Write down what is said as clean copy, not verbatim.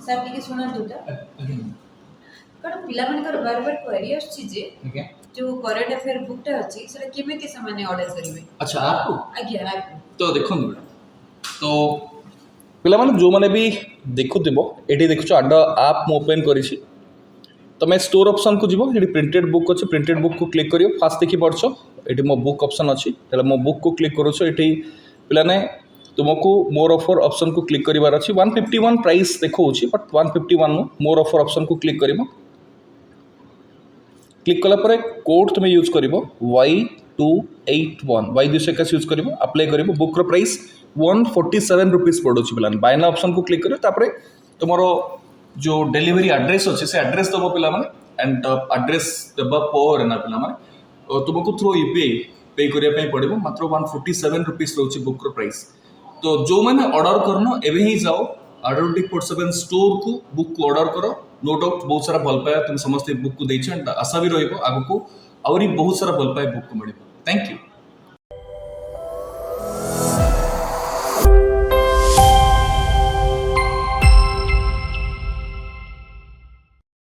Sir ଟିକେ ଶୁଣନ୍ତୁ ତ କାରଣ ପିଲାମାନଙ୍କର ବାର ବାର କ୍ୱେରି ଆସୁଛି ଯେ ଯୋଉ କରେଣ୍ଟ ଆଫେୟାର ବୁକଟା ଅଛି ସେଟା କେମିତି ସେମାନେ ଅର୍ଡର କରିବେ? अच्छा आपको ଆଜ୍ଞା ଆଜ୍ଞା तो देखो तो पिला माने जो माने भी देखुथिबो एठी देखुछ आड आप मो ओपन करिछि तमे स्टोर ऑप्शन को जीवो एठी प्रिंटेड बुक अछि प्रिंटेड बुक को क्लिक करियो फास्ट देखि पड़छो एठी मो बुक ऑप्शन अछि तले मो बुक को क्लिक करूछो एठी पिला ने तुमको मोर ऑफर ऑप्शन को क्लिक करिवार अछि 151 प्राइस देखौछि बट 151 नो मोर ऑफर ऑप्शन को क्लिक करिवो क्लिक कला परे कोड तुम यूज करिवो Y281 Y281 यूज करिवो अप्लाई करिवो बुक रो प्राइस 147 रुपीस पड़ोछि पिलान बाय नाउ ऑप्शन को क्लिक करियो तापरे तुमरो जो डिलीवरी एड्रेस अछि से एड्रेस दबो पिला माने एंड एड्रेस दबा पर ना पिला माने तुमको थ्रू यूपीआई पे करिया पे पड़िबो मात्र 147 रुपीस रहउछि बुक रो प्राइस तो जो मैंने ऑर्डर करना एवं ही जाओ R24/7 स्टोर को बुक को ऑर्डर करो नो डाउट बहुत सारा भल पाए तुम समस्त बुक को आशा भी रही आगे को बहुत सारा भल पाए बुक को मिल थैंक यू।